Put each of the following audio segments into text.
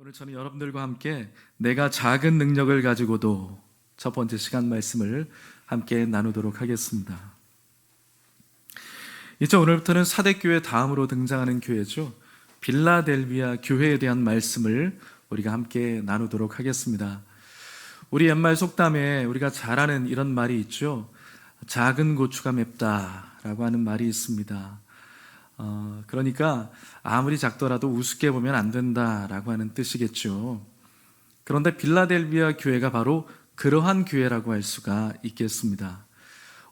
오늘 저는 여러분들과 함께 내가 작은 능력을 가지고도 첫 번째 시간 말씀을 함께 나누도록 하겠습니다. 이제 오늘부터는 사대교회 다음으로 등장하는 교회죠. 빌라델비아 교회에 대한 말씀을 우리가 함께 나누도록 하겠습니다. 우리 옛말 속담에 우리가 잘 아는 이런 말이 있죠. 작은 고추가 맵다라고 하는 말이 있습니다. 그러니까 아무리 작더라도 우습게 보면 안 된다라고 하는 뜻이겠죠. 그런데 빌라델비아 교회가 바로 그러한 교회라고 할 수가 있겠습니다.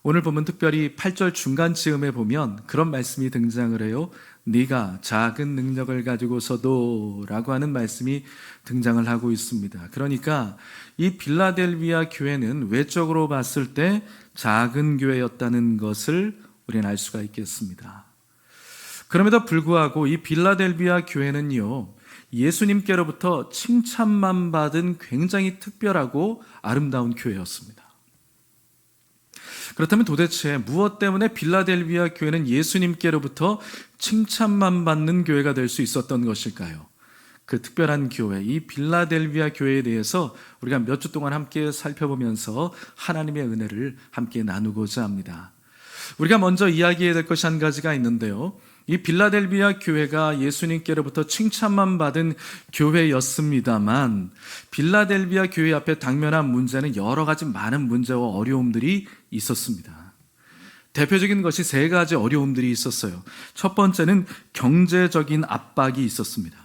오늘 보면 특별히 8절 중간쯤에 보면 그런 말씀이 등장을 해요. 네가 작은 능력을 가지고서도 라고 하는 말씀이 등장을 하고 있습니다. 그러니까 이 빌라델비아 교회는 외적으로 봤을 때 작은 교회였다는 것을 우리는 알 수가 있겠습니다. 그럼에도 불구하고 이 빌라델비아 교회는요, 예수님께로부터 칭찬만 받은 굉장히 특별하고 아름다운 교회였습니다. 그렇다면 도대체 무엇 때문에 빌라델비아 교회는 예수님께로부터 칭찬만 받는 교회가 될 수 있었던 것일까요? 그 특별한 교회, 이 빌라델비아 교회에 대해서 우리가 몇 주 동안 함께 살펴보면서 하나님의 은혜를 함께 나누고자 합니다. 우리가 먼저 이야기해야 될 것이 한 가지가 있는데요. 이 빌라델비아 교회가 예수님께로부터 칭찬만 받은 교회였습니다만 빌라델비아 교회 앞에 당면한 문제는 여러 가지 많은 문제와 어려움들이 있었습니다. 대표적인 것이 세 가지 어려움들이 있었어요. 첫 번째는 경제적인 압박이 있었습니다.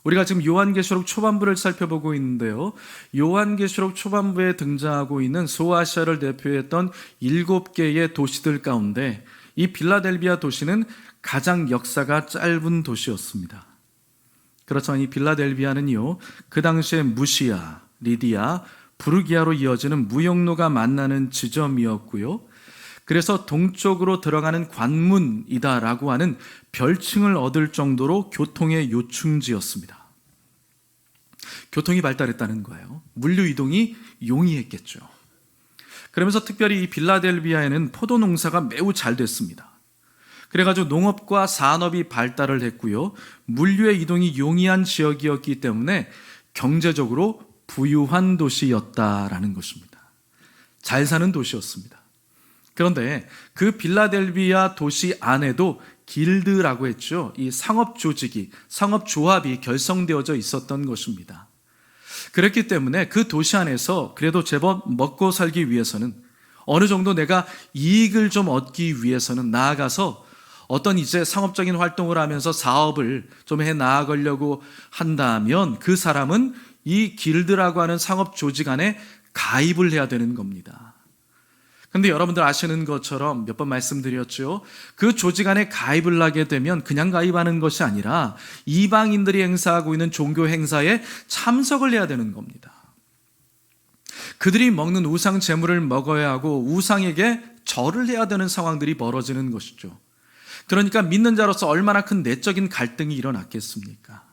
우리가 지금 요한계시록 초반부를 살펴보고 있는데요. 요한계시록 초반부에 등장하고 있는 소아시아를 대표했던 7개의 도시들 가운데 이 빌라델비아 도시는 가장 역사가 짧은 도시였습니다. 그렇지만 이 빌라델비아는요, 그 당시에 무시아, 리디아, 부르기아로 이어지는 무역로가 만나는 지점이었고요. 그래서 동쪽으로 들어가는 관문이다라고 하는 별칭을 얻을 정도로 교통의 요충지였습니다. 교통이 발달했다는 거예요. 물류 이동이 용이했겠죠. 그러면서 특별히 이 빌라델비아에는 포도 농사가 매우 잘 됐습니다. 그래가지고 농업과 산업이 발달을 했고요. 물류의 이동이 용이한 지역이었기 때문에 경제적으로 부유한 도시였다라는 것입니다. 잘 사는 도시였습니다. 그런데 그 빌라델비아 도시 안에도 길드라고 했죠. 이 상업 조직이, 상업 조합이 결성되어져 있었던 것입니다. 그렇기 때문에 그 도시 안에서 그래도 제법 먹고 살기 위해서는 어느 정도 내가 이익을 좀 얻기 위해서는 나아가서 어떤 이제 상업적인 활동을 하면서 사업을 좀 해 나아가려고 한다면 그 사람은 이 길드라고 하는 상업 조직 안에 가입을 해야 되는 겁니다. 그런데 여러분들 아시는 것처럼 몇 번 말씀드렸죠. 그 조직 안에 가입을 하게 되면 그냥 가입하는 것이 아니라 이방인들이 행사하고 있는 종교 행사에 참석을 해야 되는 겁니다. 그들이 먹는 우상 제물을 먹어야 하고 우상에게 절을 해야 되는 상황들이 벌어지는 것이죠. 그러니까 믿는 자로서 얼마나 큰 내적인 갈등이 일어났겠습니까?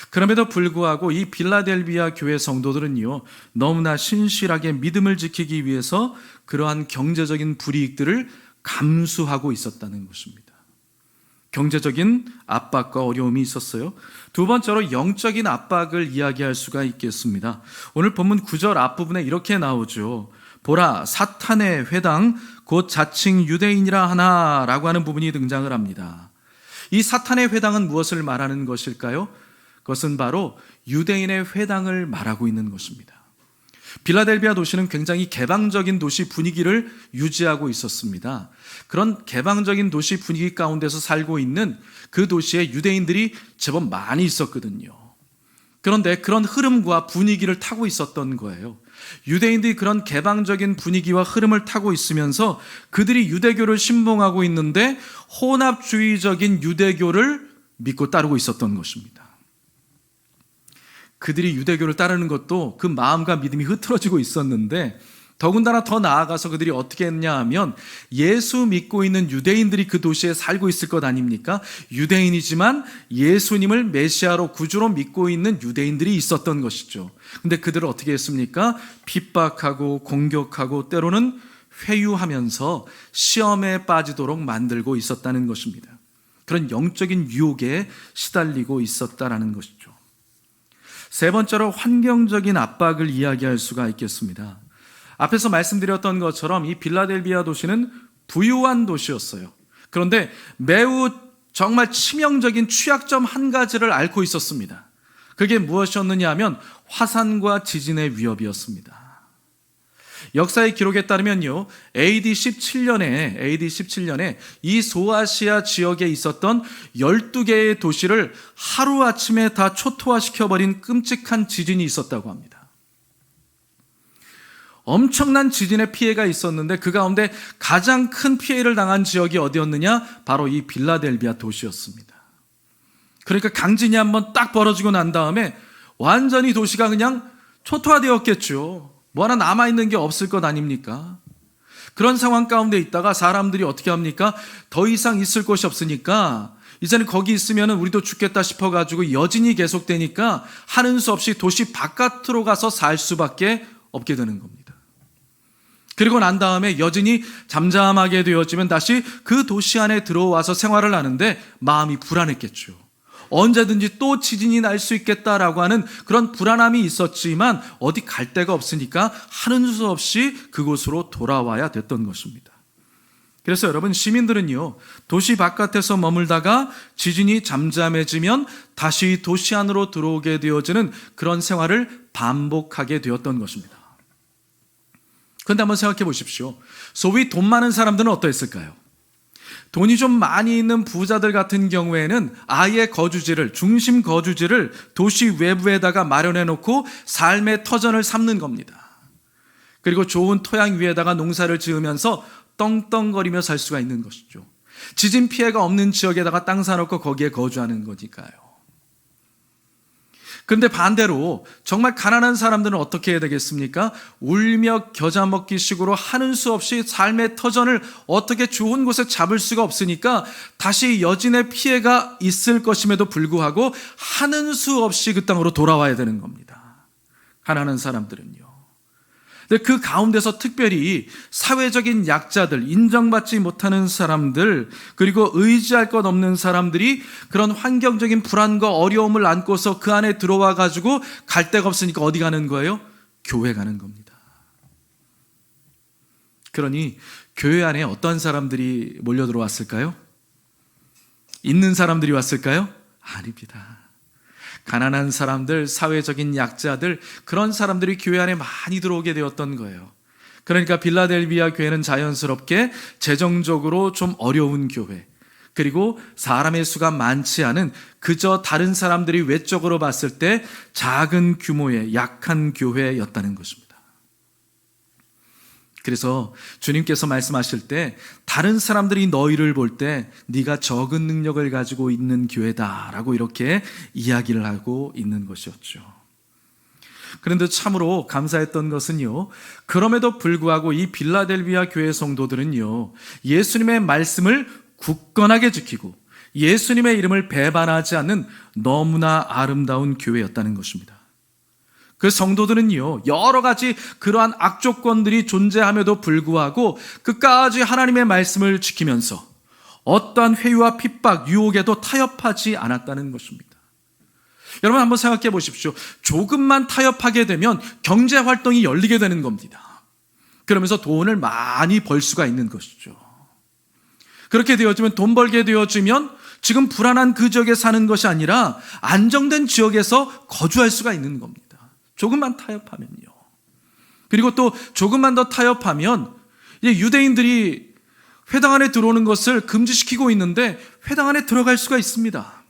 그럼에도 불구하고 이 빌라델비아 교회 성도들은요, 너무나 신실하게 믿음을 지키기 위해서 그러한 경제적인 불이익들을 감수하고 있었다는 것입니다. 경제적인 압박과 어려움이 있었어요. 두 번째로 영적인 압박을 이야기할 수가 있겠습니다. 오늘 본문 9절 앞부분에 이렇게 나오죠. 보라, 사탄의 회당 곧 자칭 유대인이라 하나라고 하는 부분이 등장을 합니다. 이 사탄의 회당은 무엇을 말하는 것일까요? 그것은 바로 유대인의 회당을 말하고 있는 것입니다. 빌라델비아 도시는 굉장히 개방적인 도시 분위기를 유지하고 있었습니다. 그런 개방적인 도시 분위기 가운데서 살고 있는 그 도시에 유대인들이 제법 많이 있었거든요. 그런데 그런 흐름과 분위기를 타고 있었던 거예요. 유대인들이 그런 개방적인 분위기와 흐름을 타고 있으면서 그들이 유대교를 신봉하고 있는데 혼합주의적인 유대교를 믿고 따르고 있었던 것입니다. 그들이 유대교를 따르는 것도 그 마음과 믿음이 흐트러지고 있었는데 더군다나 더 나아가서 그들이 어떻게 했냐 하면 예수 믿고 있는 유대인들이 그 도시에 살고 있을 것 아닙니까? 유대인이지만 예수님을 메시아로 구주로 믿고 있는 유대인들이 있었던 것이죠. 근데 그들을 어떻게 했습니까? 핍박하고 공격하고 때로는 회유하면서 시험에 빠지도록 만들고 있었다는 것입니다. 그런 영적인 유혹에 시달리고 있었다라는 것이죠. 세 번째로 환경적인 압박을 이야기할 수가 있겠습니다. 앞에서 말씀드렸던 것처럼 이 빌라델비아 도시는 부유한 도시였어요. 그런데 매우 정말 치명적인 취약점 한 가지를 앓고 있었습니다. 그게 무엇이었느냐 하면 화산과 지진의 위협이었습니다. 역사의 기록에 따르면요, AD 17년에 이 소아시아 지역에 있었던 12개의 도시를 하루아침에 다 초토화시켜버린 끔찍한 지진이 있었다고 합니다. 엄청난 지진의 피해가 있었는데 그 가운데 가장 큰 피해를 당한 지역이 어디였느냐? 바로 이 빌라델비아 도시였습니다. 그러니까 강진이 한번 딱 벌어지고 난 다음에 완전히 도시가 그냥 초토화되었겠죠. 뭐 하나 남아있는 게 없을 것 아닙니까? 그런 상황 가운데 있다가 사람들이 어떻게 합니까? 더 이상 있을 곳이 없으니까 이제는 거기 있으면 우리도 죽겠다 싶어가지고 여진이 계속되니까 하는 수 없이 도시 바깥으로 가서 살 수밖에 없게 되는 겁니다. 그리고 난 다음에 여진이 잠잠하게 되어지면 다시 그 도시 안에 들어와서 생활을 하는데 마음이 불안했겠죠. 언제든지 또 지진이 날 수 있겠다라고 하는 그런 불안함이 있었지만 어디 갈 데가 없으니까 하는 수 없이 그곳으로 돌아와야 됐던 것입니다. 그래서 여러분, 시민들은요, 도시 바깥에서 머물다가 지진이 잠잠해지면 다시 도시 안으로 들어오게 되어지는 그런 생활을 반복하게 되었던 것입니다. 그런데 한번 생각해 보십시오. 소위 돈 많은 사람들은 어떠했을까요? 돈이 좀 많이 있는 부자들 같은 경우에는 아예 중심 거주지를 도시 외부에다가 마련해 놓고 삶의 터전을 삼는 겁니다. 그리고 좋은 토양 위에다가 농사를 지으면서 떵떵거리며 살 수가 있는 것이죠. 지진 피해가 없는 지역에다가 땅 사놓고 거기에 거주하는 거니까요. 그런데 반대로 정말 가난한 사람들은 어떻게 해야 되겠습니까? 울며 겨자 먹기 식으로 하는 수 없이 삶의 터전을 어떻게 좋은 곳에 잡을 수가 없으니까 다시 여진의 피해가 있을 것임에도 불구하고 하는 수 없이 그 땅으로 돌아와야 되는 겁니다. 가난한 사람들은요. 근데 그 가운데서 특별히 사회적인 약자들, 인정받지 못하는 사람들, 그리고 의지할 것 없는 사람들이 그런 환경적인 불안과 어려움을 안고서 그 안에 들어와 가지고 갈 데가 없으니까 어디 가는 거예요? 교회 가는 겁니다. 그러니 교회 안에 어떤 사람들이 몰려 들어왔을까요? 있는 사람들이 왔을까요? 아닙니다. 가난한 사람들, 사회적인 약자들, 그런 사람들이 교회 안에 많이 들어오게 되었던 거예요. 그러니까 빌라델비아 교회는 자연스럽게 재정적으로 좀 어려운 교회, 그리고 사람의 수가 많지 않은 그저 다른 사람들이 외적으로 봤을 때 작은 규모의 약한 교회였다는 것입니다. 그래서 주님께서 말씀하실 때 다른 사람들이 너희를 볼 때 네가 적은 능력을 가지고 있는 교회다라고 이렇게 이야기를 하고 있는 것이었죠. 그런데 참으로 감사했던 것은요, 그럼에도 불구하고 이 빌라델비아 교회 성도들은요, 예수님의 말씀을 굳건하게 지키고 예수님의 이름을 배반하지 않는 너무나 아름다운 교회였다는 것입니다. 그 성도들은요, 여러 가지 그러한 악조건들이 존재함에도 불구하고 끝까지 하나님의 말씀을 지키면서 어떠한 회유와 핍박, 유혹에도 타협하지 않았다는 것입니다. 여러분 한번 생각해 보십시오. 조금만 타협하게 되면 경제 활동이 열리게 되는 겁니다. 그러면서 돈을 많이 벌 수가 있는 것이죠. 그렇게 되어지면, 돈 벌게 되어지면 지금 불안한 그 지역에 사는 것이 아니라 안정된 지역에서 거주할 수가 있는 겁니다. 조금만 타협하면요. 그리고 또 조금만 더 타협하면 이제 유대인들이 회당 안에 들어오는 것을 금지시키고 있는데 회당 안에 들어갈 수가 있습니다.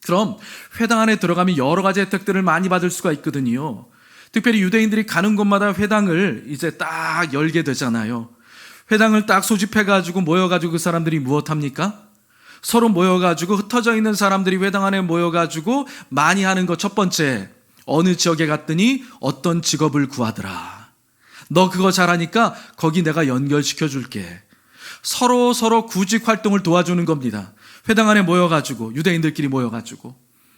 그럼 회당 안에 들어가면 여러 가지 혜택들을 많이 받을 수가 있거든요. 특별히 유대인들이 가는 곳마다 회당을 이제 딱 열게 되잖아요. 회당을 딱 소집해가지고 모여가지고 그 사람들이 무엇합니까? 서로 모여가지고 흩어져 있는 사람들이 회당 안에 모여가지고 많이 하는 것, 첫 번째, 어느 지역에 갔더니 어떤 직업을 구하더라. 너 그거 잘하니까 거기 내가 연결시켜 줄게. 서로 구직 활동을 도와주는 겁니다. 회당 안에 모여가지고, 유대인들끼리 모여가지고.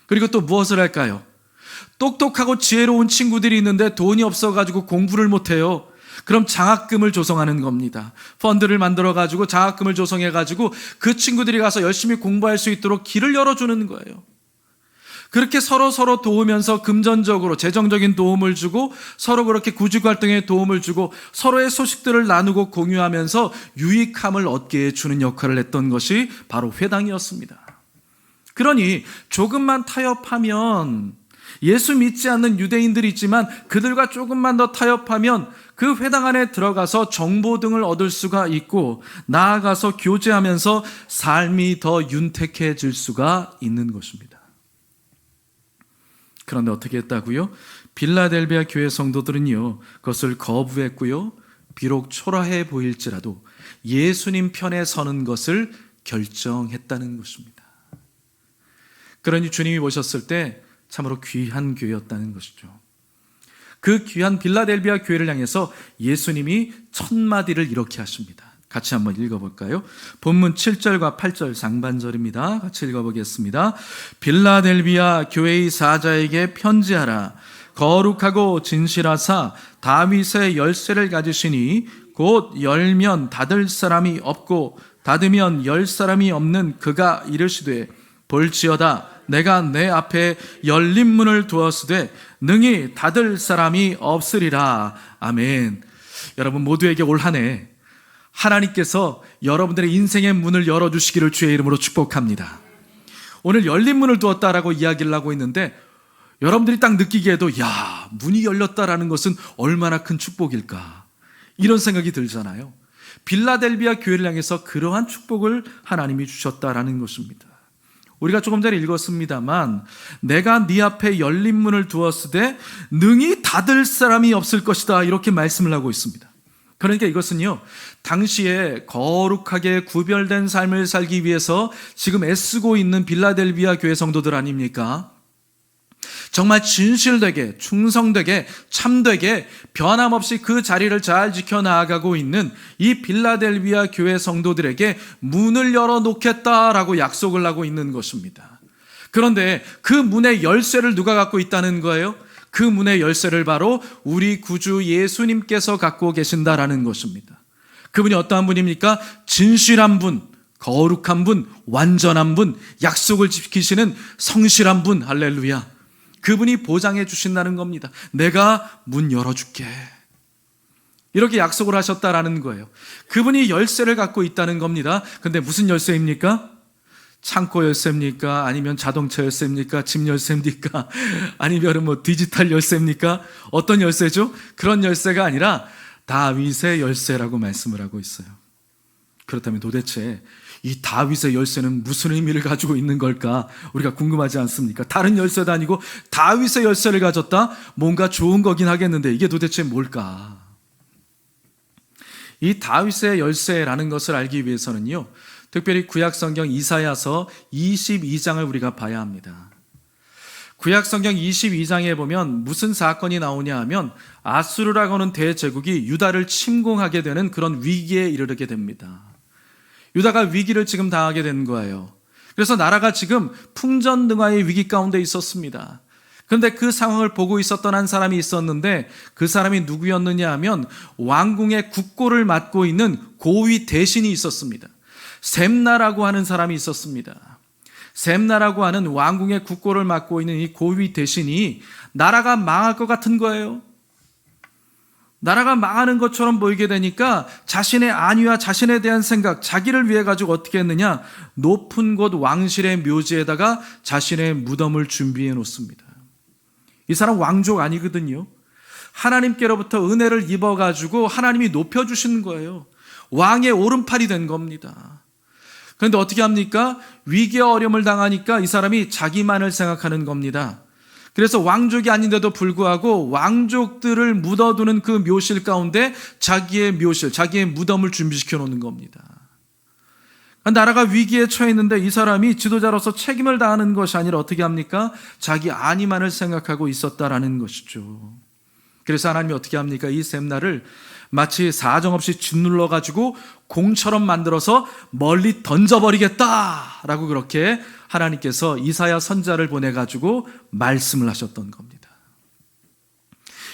그리고 또 무엇을 할까요? 똑똑하고 지혜로운 친구들이 있는데 돈이 없어가지고 공부를 못해요. 그럼 장학금을 조성하는 겁니다. 펀드를 만들어가지고 장학금을 조성해가지고 그 친구들이 가서 열심히 공부할 수 있도록 길을 열어주는 거예요. 그렇게 서로 도우면서 금전적으로 재정적인 도움을 주고 서로 그렇게 구직 활동에 도움을 주고 서로의 소식들을 나누고 공유하면서 유익함을 얻게 해주는 역할을 했던 것이 바로 회당이었습니다. 그러니 조금만 타협하면, 예수 믿지 않는 유대인들이 있지만 그들과 조금만 더 타협하면 그 회당 안에 들어가서 정보 등을 얻을 수가 있고 나아가서 교제하면서 삶이 더 윤택해질 수가 있는 것입니다. 그런데 어떻게 했다고요? 빌라델비아 교회 성도들은요, 그것을 거부했고요, 비록 초라해 보일지라도 예수님 편에 서는 것을 결정했다는 것입니다. 그러니 주님이 오셨을 때 참으로 귀한 교회였다는 것이죠. 그 귀한 빌라델비아 교회를 향해서 예수님이 첫 마디를 이렇게 하십니다. 같이 한번 읽어볼까요? 본문 7절과 8절 상반절입니다. 같이 읽어보겠습니다. 빌라델비아 교회의 사자에게 편지하라. 거룩하고 진실하사 다윗의 열쇠를 가지시니 곧 열면 닫을 사람이 없고 닫으면 열 사람이 없는 그가 이르시되 볼지어다 내가 내 앞에 열린 문을 두었으되 능히 닫을 사람이 없으리라. 아멘. 여러분 모두에게 올 한 해 하나님께서 여러분들의 인생의 문을 열어주시기를 주의 이름으로 축복합니다. 오늘 열린 문을 두었다라고 이야기를 하고 있는데 여러분들이 딱 느끼기에도 야, 문이 열렸다라는 것은 얼마나 큰 축복일까, 이런 생각이 들잖아요. 빌라델비아 교회를 향해서 그러한 축복을 하나님이 주셨다라는 것입니다. 우리가 조금 전에 읽었습니다만 내가 네 앞에 열린 문을 두었으되 능히 닫을 사람이 없을 것이다, 이렇게 말씀을 하고 있습니다. 그러니까 이것은요, 당시에 거룩하게 구별된 삶을 살기 위해서 지금 애쓰고 있는 빌라델비아 교회 성도들 아닙니까? 정말 진실되게, 충성되게, 참되게 변함없이 그 자리를 잘 지켜나가고 있는 이 빌라델비아 교회 성도들에게 문을 열어놓겠다라고 약속을 하고 있는 것입니다. 그런데 그 문의 열쇠를 누가 갖고 있다는 거예요? 그 문의 열쇠를 바로 우리 구주 예수님께서 갖고 계신다라는 것입니다. 그분이 어떠한 분입니까? 진실한 분, 거룩한 분, 완전한 분, 약속을 지키시는 성실한 분, 할렐루야. 그분이 보장해 주신다는 겁니다. 내가 문 열어줄게, 이렇게 약속을 하셨다라는 거예요. 그분이 열쇠를 갖고 있다는 겁니다. 근데 무슨 열쇠입니까? 창고 열쇠입니까? 아니면 자동차 열쇠입니까? 집 열쇠입니까? 아니면 뭐 디지털 열쇠입니까? 어떤 열쇠죠? 그런 열쇠가 아니라 다윗의 열쇠라고 말씀을 하고 있어요. 그렇다면 도대체 이 다윗의 열쇠는 무슨 의미를 가지고 있는 걸까? 우리가 궁금하지 않습니까? 다른 열쇠도 아니고 다윗의 열쇠를 가졌다? 뭔가 좋은 거긴 하겠는데 이게 도대체 뭘까? 이 다윗의 열쇠라는 것을 알기 위해서는요, 특별히 구약성경 이사야서 22장을 우리가 봐야 합니다. 구약성경 22장에 보면 무슨 사건이 나오냐 하면 아수르라고 하는 대제국이 유다를 침공하게 되는 그런 위기에 이르게 됩니다. 유다가 위기를 지금 당하게 된 거예요. 그래서 나라가 지금 풍전등화의 위기 가운데 있었습니다. 그런데 그 상황을 보고 있었던 한 사람이 있었는데 그 사람이 누구였느냐 하면 왕궁의 국고를 맡고 있는 고위 대신이 있었습니다. 셈나라고 하는 사람이 있었습니다. 셈나라고 하는 왕궁의 국고를 맡고 있는 이 고위 대신이 나라가 망할 것 같은 거예요. 나라가 망하는 것처럼 보이게 되니까 자신의 안위와 자신에 대한 생각, 자기를 위해 가지고 어떻게 했느냐, 높은 곳 왕실의 묘지에다가 자신의 무덤을 준비해 놓습니다. 이 사람 왕족 아니거든요. 하나님께로부터 은혜를 입어 가지고 하나님이 높여주신 거예요. 왕의 오른팔이 된 겁니다. 그런데 어떻게 합니까? 위기와 어려움을 당하니까 이 사람이 자기만을 생각하는 겁니다. 그래서 왕족이 아닌데도 불구하고 왕족들을 묻어두는 그 묘실 가운데 자기의 묘실, 자기의 무덤을 준비시켜 놓는 겁니다. 나라가 위기에 처해 있는데 이 사람이 지도자로서 책임을 다하는 것이 아니라 어떻게 합니까? 자기 안위만을 생각하고 있었다라는 것이죠. 그래서 하나님이 어떻게 합니까? 이 셈나를 마치 사정없이 짓눌러가지고 공처럼 만들어서 멀리 던져버리겠다라고 그렇게 하나님께서 이사야 선지자를 보내가지고 말씀을 하셨던 겁니다.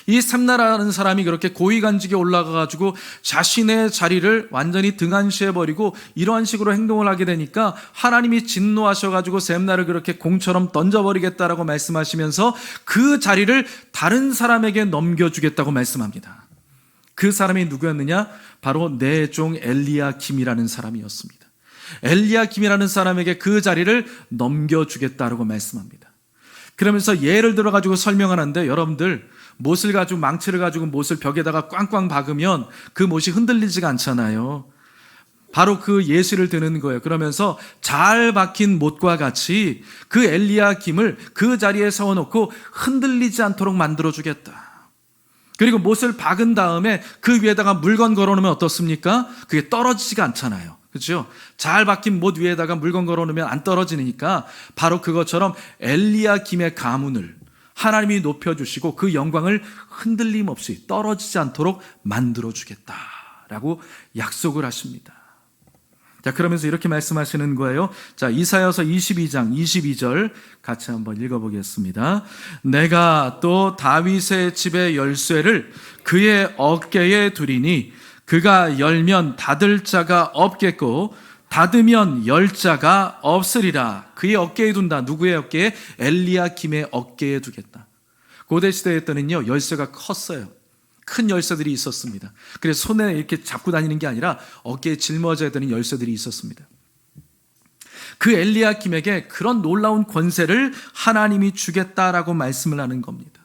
이 샘나라는 사람이 그렇게 고위간직에 올라가가지고 자신의 자리를 완전히 등한시해버리고 이러한 식으로 행동을 하게 되니까 하나님이 진노하셔가지고 샘나를 그렇게 공처럼 던져버리겠다라고 말씀하시면서 그 자리를 다른 사람에게 넘겨주겠다고 말씀합니다. 그 사람이 누구였느냐? 바로 내 종 엘리야김이라는 사람이었습니다. 엘리야김이라는 사람에게 그 자리를 넘겨주겠다라고 말씀합니다. 그러면서 예를 들어가지고 설명하는데, 여러분들 못을 가지고, 망치를 가지고 못을 벽에다가 꽝꽝 박으면 그 못이 흔들리지가 않잖아요. 바로 그 예시를 드는 거예요. 그러면서 잘 박힌 못과 같이 그 엘리야김을 그 자리에 세워놓고 흔들리지 않도록 만들어주겠다. 그리고 못을 박은 다음에 그 위에다가 물건 걸어놓으면 어떻습니까? 그게 떨어지지가 않잖아요. 그렇죠? 잘 박힌 못 위에다가 물건 걸어놓으면 안 떨어지니까 바로 그것처럼 엘리야김의 가문을 하나님이 높여주시고 그 영광을 흔들림 없이 떨어지지 않도록 만들어주겠다라고 약속을 하십니다. 자, 그러면서 이렇게 말씀하시는 거예요. 자, 이사야서 22장 22절 같이 한번 읽어보겠습니다. 내가 또 다윗의 집의 열쇠를 그의 어깨에 두리니 그가 열면 닫을 자가 없겠고 닫으면 열 자가 없으리라. 그의 어깨에 둔다. 누구의 어깨에? 엘리야김의 어깨에 두겠다. 고대 시대에 때는요, 열쇠가 컸어요. 큰 열쇠들이 있었습니다. 그래서 손에 이렇게 잡고 다니는 게 아니라 어깨에 짊어져야 되는 열쇠들이 있었습니다. 그 엘리야김에게 그런 놀라운 권세를 하나님이 주겠다라고 말씀을 하는 겁니다.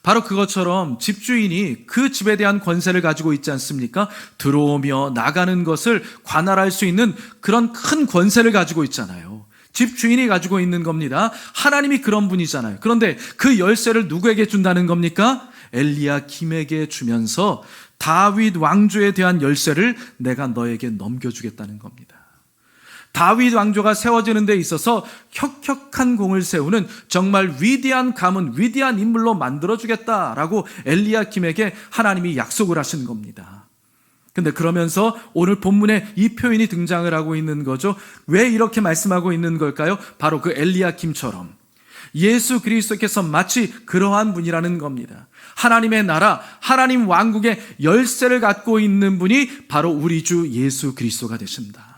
바로 그것처럼 집주인이 그 집에 대한 권세를 가지고 있지 않습니까? 들어오며 나가는 것을 관할할 수 있는 그런 큰 권세를 가지고 있잖아요. 집주인이 가지고 있는 겁니다. 하나님이 그런 분이잖아요. 그런데 그 열쇠를 누구에게 준다는 겁니까? 엘리야김에게 주면서 다윗 왕조에 대한 열쇠를 내가 너에게 넘겨주겠다는 겁니다. 다윗 왕조가 세워지는 데 있어서 혁혁한 공을 세우는 정말 위대한 가문, 위대한 인물로 만들어주겠다라고 엘리야김에게 하나님이 약속을 하신 겁니다. 근데 그러면서 오늘 본문에 이 표현이 등장을 하고 있는 거죠. 왜 이렇게 말씀하고 있는 걸까요? 바로 그 엘리야김처럼 예수 그리스도께서 마치 그러한 분이라는 겁니다. 하나님의 나라, 하나님 왕국의 열쇠를 갖고 있는 분이 바로 우리 주 예수 그리스도가 되신다.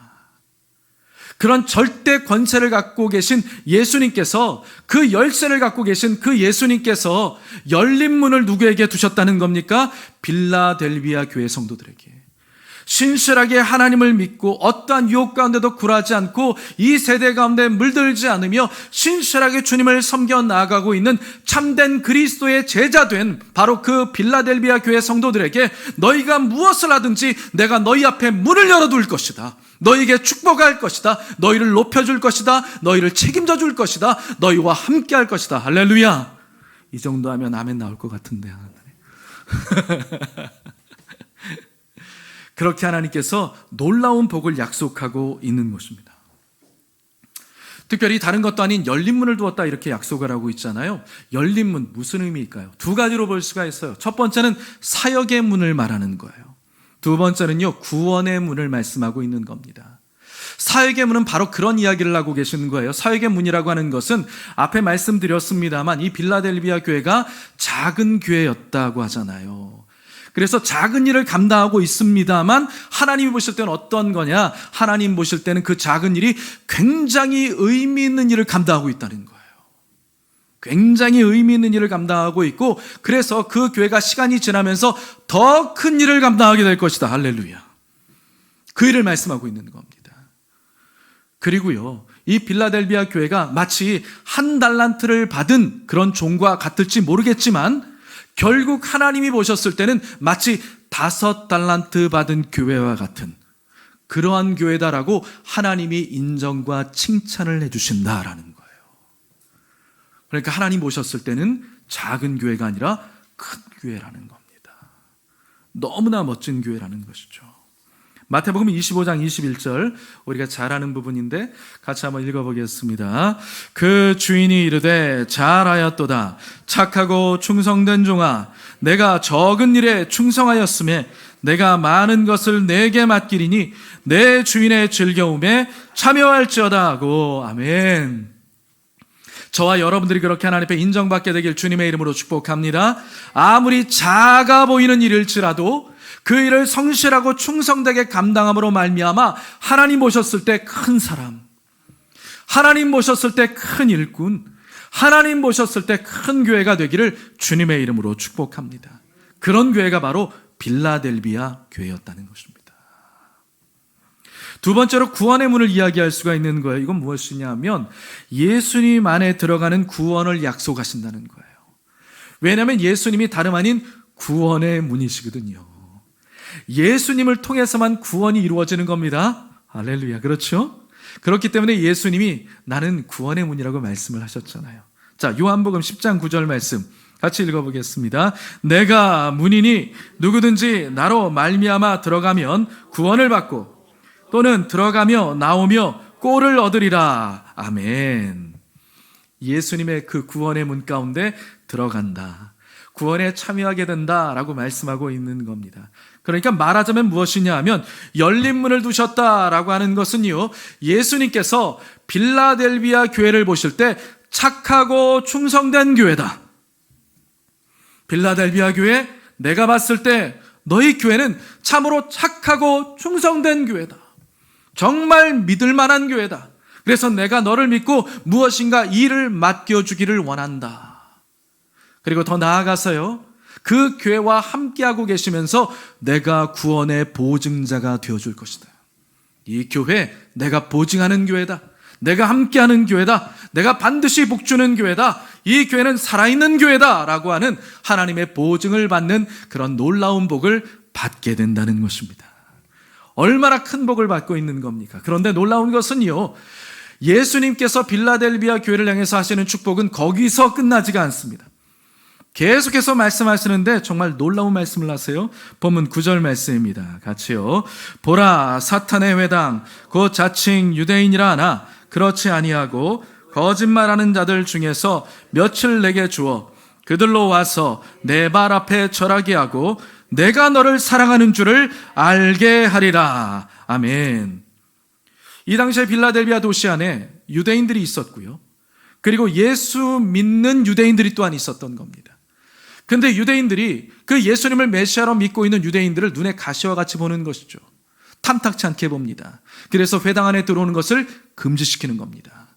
그런 절대 권세를 갖고 계신 예수님께서, 그 열쇠를 갖고 계신 그 예수님께서 열린 문을 누구에게 두셨다는 겁니까? 빌라델비아 교회 성도들에게. 신실하게 하나님을 믿고 어떠한 유혹 가운데도 굴하지 않고 이 세대 가운데 물들지 않으며 신실하게 주님을 섬겨 나아가고 있는 참된 그리스도의 제자된 바로 그 빌라델비아 교회 성도들에게 너희가 무엇을 하든지 내가 너희 앞에 문을 열어둘 것이다. 너희에게 축복할 것이다. 너희를 높여줄 것이다. 너희를 책임져 줄 것이다. 너희와 함께 할 것이다. 할렐루야. 이 정도 하면 아멘 나올 것 같은데. 그렇게 하나님께서 놀라운 복을 약속하고 있는 것입니다. 특별히 다른 것도 아닌 열린 문을 두었다 이렇게 약속을 하고 있잖아요. 열린 문 무슨 의미일까요? 두 가지로 볼 수가 있어요. 첫 번째는 사역의 문을 말하는 거예요. 두 번째는요, 구원의 문을 말씀하고 있는 겁니다. 사역의 문은 바로 그런 이야기를 하고 계시는 거예요. 사역의 문이라고 하는 것은 앞에 말씀드렸습니다만 이 빌라델비아 교회가 작은 교회였다고 하잖아요. 그래서 작은 일을 감당하고 있습니다만 하나님이 보실 때는 어떤 거냐? 하나님 보실 때는 그 작은 일이 굉장히 의미 있는 일을 감당하고 있다는 거예요. 굉장히 의미 있는 일을 감당하고 있고, 그래서 그 교회가 시간이 지나면서 더 큰 일을 감당하게 될 것이다. 할렐루야. 그 일을 말씀하고 있는 겁니다. 그리고요, 이 빌라델비아 교회가 마치 한 달란트를 받은 그런 종과 같을지 모르겠지만 결국 하나님이 보셨을 때는 마치 5달란트 받은 교회와 같은 그러한 교회다라고 하나님이 인정과 칭찬을 해주신다라는 거예요. 그러니까 하나님 보셨을 때는 작은 교회가 아니라 큰 교회라는 겁니다. 너무나 멋진 교회라는 것이죠. 마태복음 25장 21절 우리가 잘 아는 부분인데 같이 한번 읽어보겠습니다. 그 주인이 이르되 잘하였도다. 착하고 충성된 종아, 내가 적은 일에 충성하였음에 내가 많은 것을 내게 맡기리니 내 주인의 즐거움에 참여할지어다 하고. 아멘. 저와 여러분들이 그렇게 하나님 앞에 인정받게 되길 주님의 이름으로 축복합니다. 아무리 작아 보이는 일일지라도 그 일을 성실하고 충성되게 감당함으로 말미암아 하나님 보셨을 때 큰 사람, 하나님 보셨을 때 큰 일꾼, 하나님 보셨을 때 큰 교회가 되기를 주님의 이름으로 축복합니다. 그런 교회가 바로 빌라델비아 교회였다는 것입니다. 두 번째로 구원의 문을 이야기할 수가 있는 거예요. 이건 무엇이냐면 예수님 안에 들어가는 구원을 약속하신다는 거예요. 왜냐하면 예수님이 다름 아닌 구원의 문이시거든요. 예수님을 통해서만 구원이 이루어지는 겁니다. 할렐루야. 그렇죠? 그렇기 때문에 예수님이 나는 구원의 문이라고 말씀을 하셨잖아요. 자, 요한복음 10장 9절 말씀 같이 읽어보겠습니다. 내가 문이니 누구든지 나로 말미암아 들어가면 구원을 받고 또는 들어가며 나오며 꼴을 얻으리라. 아멘. 예수님의 그 구원의 문 가운데 들어간다, 구원에 참여하게 된다라고 말씀하고 있는 겁니다. 그러니까 말하자면 무엇이냐 하면 열린 문을 두셨다라고 하는 것은요, 예수님께서 빌라델비아 교회를 보실 때 착하고 충성된 교회다. 빌라델비아 교회, 내가 봤을 때 너희 교회는 참으로 착하고 충성된 교회다. 정말 믿을 만한 교회다. 그래서 내가 너를 믿고 무엇인가 일을 맡겨주기를 원한다. 그리고 더 나아가서요, 그 교회와 함께하고 계시면서 내가 구원의 보증자가 되어줄 것이다. 이 교회 내가 보증하는 교회다. 내가 함께하는 교회다. 내가 반드시 복주는 교회다. 이 교회는 살아있는 교회다 라고 하는 하나님의 보증을 받는 그런 놀라운 복을 받게 된다는 것입니다. 얼마나 큰 복을 받고 있는 겁니까? 그런데 놀라운 것은요, 예수님께서 빌라델비아 교회를 향해서 하시는 축복은 거기서 끝나지가 않습니다. 계속해서 말씀하시는데 정말 놀라운 말씀을 하세요. 본문 9절 말씀입니다. 같이요. 보라, 사탄의 회당 곧 자칭 유대인이라 하나 그렇지 아니하고 거짓말하는 자들 중에서 며칠 내게 주어 그들로 와서 내 발 앞에 절하게 하고 내가 너를 사랑하는 줄을 알게 하리라. 아멘. 이 당시에 빌라델비아 도시 안에 유대인들이 있었고요, 그리고 예수 믿는 유대인들이 또한 있었던 겁니다. 근데 유대인들이 그 예수님을 메시아로 믿고 있는 유대인들을 눈에 가시와 같이 보는 것이죠. 탐탁치 않게 봅니다. 그래서 회당 안에 들어오는 것을 금지시키는 겁니다.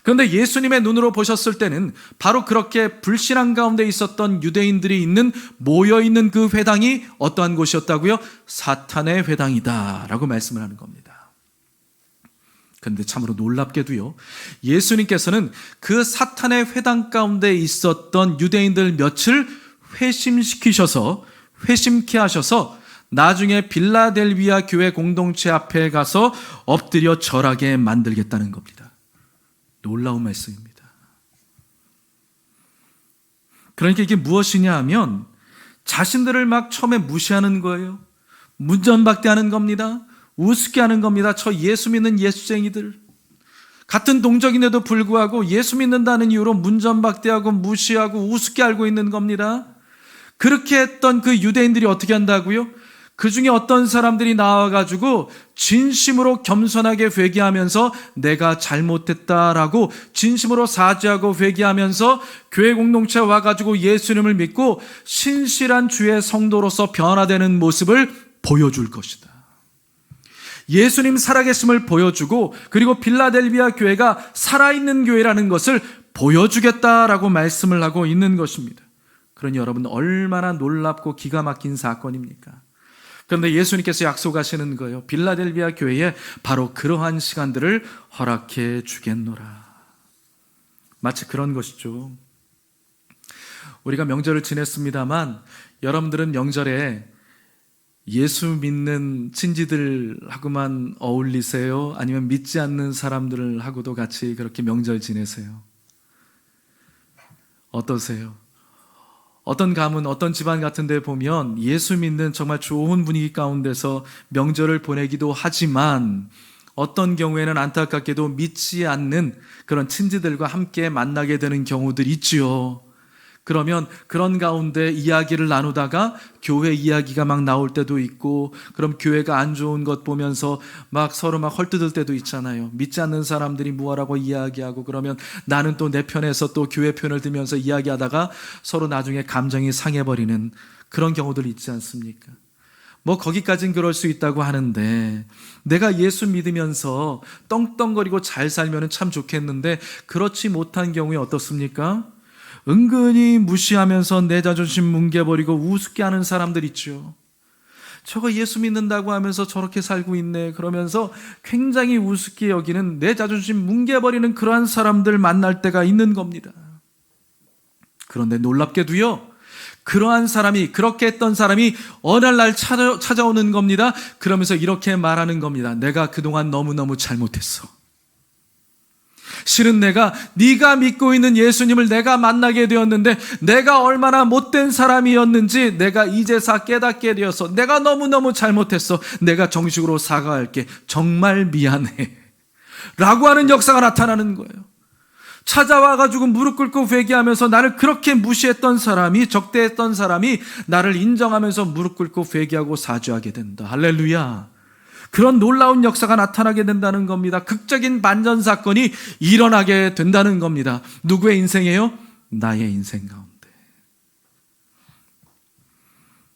그런데 예수님의 눈으로 보셨을 때는 바로 그렇게 불신앙 가운데 있었던 유대인들이 모여있는 그 회당이 어떠한 곳이었다고요? 사탄의 회당이다 라고 말씀을 하는 겁니다. 그런데 참으로 놀랍게도요, 예수님께서는 그 사탄의 회당 가운데 있었던 유대인들 며칠 회심케 하셔서 나중에 빌라델비아 교회 공동체 앞에 가서 엎드려 절하게 만들겠다는 겁니다. 놀라운 말씀입니다. 그러니까 이게 무엇이냐 하면 자신들을 막 처음에 무시하는 거예요. 문전박대하는 겁니다. 우습게 하는 겁니다. 저 예수 믿는 예수쟁이들, 같은 동족인데도 불구하고 예수 믿는다는 이유로 문전박대하고 무시하고 우습게 알고 있는 겁니다. 그렇게 했던 그 유대인들이 어떻게 한다고요? 그 중에 어떤 사람들이 나와가지고 진심으로 겸손하게 회개하면서 내가 잘못했다라고 진심으로 사죄하고 회개하면서 교회 공동체에 와가지고 예수님을 믿고 신실한 주의 성도로서 변화되는 모습을 보여줄 것이다. 예수님 살아계심을 보여주고, 그리고 빌라델비아 교회가 살아있는 교회라는 것을 보여주겠다라고 말씀을 하고 있는 것입니다. 그러니 여러분, 얼마나 놀랍고 기가 막힌 사건입니까? 그런데 예수님께서 약속하시는 거예요. 빌라델비아 교회에 바로 그러한 시간들을 허락해 주겠노라. 마치 그런 것이죠. 우리가 명절을 지냈습니다만 여러분들은 명절에 예수 믿는 친지들하고만 어울리세요? 아니면 믿지 않는 사람들하고도 같이 그렇게 명절 지내세요? 어떠세요? 어떤 가문, 어떤 집안 같은 데 보면 예수 믿는 정말 좋은 분위기 가운데서 명절을 보내기도 하지만 어떤 경우에는 안타깝게도 믿지 않는 그런 친지들과 함께 만나게 되는 경우들이 있지요. 그러면 그런 가운데 이야기를 나누다가 교회 이야기가 막 나올 때도 있고, 그럼 교회가 안 좋은 것 보면서 막 서로 막 헐뜯을 때도 있잖아요. 믿지 않는 사람들이 뭐라고 이야기하고, 그러면 나는 또 내 편에서 또 교회 편을 들면서 이야기하다가 서로 나중에 감정이 상해버리는 그런 경우들 있지 않습니까? 뭐 거기까진 그럴 수 있다고 하는데, 내가 예수 믿으면서 떵떵거리고 잘 살면 참 좋겠는데 그렇지 못한 경우에 어떻습니까? 은근히 무시하면서 내 자존심 뭉개버리고 우습게 하는 사람들 있죠. 저거 예수 믿는다고 하면서 저렇게 살고 있네 그러면서 굉장히 우습게 여기는, 내 자존심 뭉개버리는 그러한 사람들 만날 때가 있는 겁니다. 그런데 놀랍게도요, 그러한 사람이, 그렇게 했던 사람이 어느 날 찾아오는 겁니다. 그러면서 이렇게 말하는 겁니다. 내가 그동안 너무너무 잘못했어. 실은 내가 네가 믿고 있는 예수님을 내가 만나게 되었는데 내가 얼마나 못된 사람이었는지 내가 이제서 깨닫게 되어서 내가 너무너무 잘못했어. 내가 정식으로 사과할게. 정말 미안해. 라고 하는 역사가 나타나는 거예요. 찾아와가지고 무릎 꿇고 회개하면서 나를 그렇게 무시했던 사람이, 적대했던 사람이 나를 인정하면서 무릎 꿇고 회개하고 사죄하게 된다. 할렐루야. 그런 놀라운 역사가 나타나게 된다는 겁니다. 극적인 반전 사건이 일어나게 된다는 겁니다. 누구의 인생이에요? 나의 인생 가운데.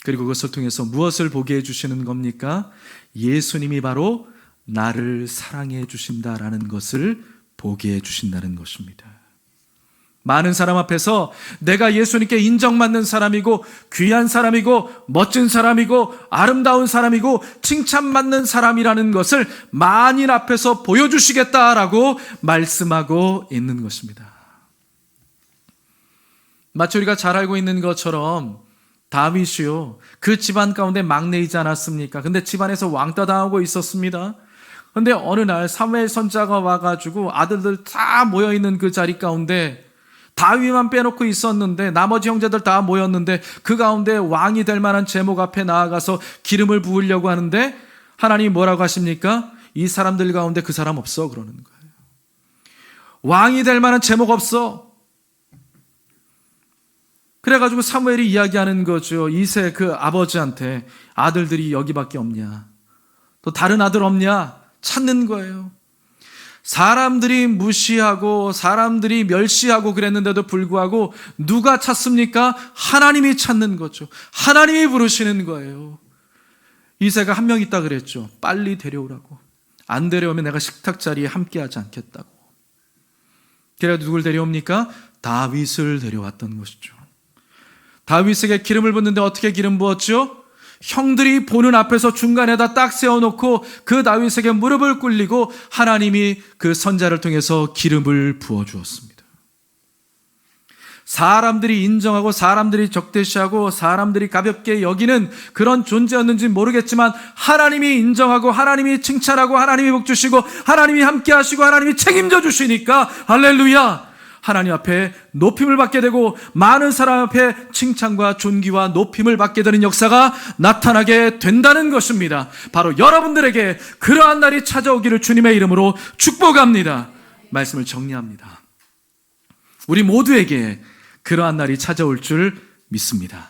그리고 그것을 통해서 무엇을 보게 해주시는 겁니까? 예수님이 바로 나를 사랑해 주신다라는 것을 보게 해주신다는 것입니다. 많은 사람 앞에서 내가 예수님께 인정받는 사람이고 귀한 사람이고 멋진 사람이고 아름다운 사람이고 칭찬받는 사람이라는 것을 만인 앞에서 보여주시겠다라고 말씀하고 있는 것입니다. 마치 우리가 잘 알고 있는 것처럼 다윗이요, 그 집안 가운데 막내이지 않았습니까? 근데 집안에서 왕따 당하고 있었습니다. 근데 어느 날 사무엘 선지자가 와가지고 아들들 다 모여있는 그 자리 가운데 다윗만 빼놓고 있었는데 나머지 형제들 다 모였는데 그 가운데 왕이 될 만한 제목 앞에 나아가서 기름을 부으려고 하는데 하나님이 뭐라고 하십니까? 이 사람들 가운데 그 사람 없어 그러는 거예요. 왕이 될 만한 제목 없어. 그래가지고 사무엘이 이야기하는 거죠. 이세 그 아버지한테 아들들이 여기밖에 없냐, 또 다른 아들 없냐 찾는 거예요. 사람들이 무시하고 사람들이 멸시하고 그랬는데도 불구하고 누가 찾습니까? 하나님이 찾는 거죠. 하나님이 부르시는 거예요. 이새가 한 명 있다 그랬죠. 빨리 데려오라고. 안 데려오면 내가 식탁 자리에 함께하지 않겠다고. 그래서 누굴 데려옵니까? 다윗을 데려왔던 것이죠. 다윗에게 기름을 붓는데 어떻게 기름 부었죠? 형들이 보는 앞에서 중간에다 딱 세워놓고 그 다윗에게 무릎을 꿇리고 하나님이 그 선자를 통해서 기름을 부어주었습니다. 사람들이 인정하고 사람들이 적대시하고 사람들이 가볍게 여기는 그런 존재였는지 모르겠지만 하나님이 인정하고 하나님이 칭찬하고 하나님이 복주시고 하나님이 함께 하시고 하나님이 책임져 주시니까 할렐루야, 하나님 앞에 높임을 받게 되고 많은 사람 앞에 칭찬과 존귀와 높임을 받게 되는 역사가 나타나게 된다는 것입니다. 바로 여러분들에게 그러한 날이 찾아오기를 주님의 이름으로 축복합니다. 말씀을 정리합니다. 우리 모두에게 그러한 날이 찾아올 줄 믿습니다.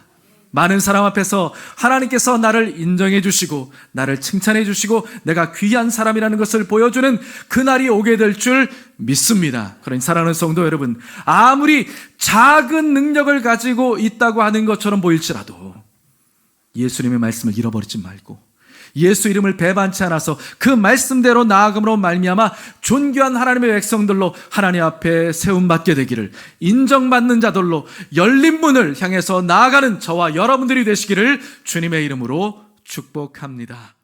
많은 사람 앞에서 하나님께서 나를 인정해 주시고 나를 칭찬해 주시고 내가 귀한 사람이라는 것을 보여주는 그날이 오게 될 줄 믿습니다. 그러니 사랑하는 성도 여러분, 아무리 작은 능력을 가지고 있다고 하는 것처럼 보일지라도 예수님의 말씀을 잃어버리지 말고 예수 이름을 배반치 않아서 그 말씀대로 나아감으로 말미암아 존귀한 하나님의 백성들로 하나님 앞에 세움받게 되기를, 인정받는 자들로 열린 문을 향해서 나아가는 저와 여러분들이 되시기를 주님의 이름으로 축복합니다.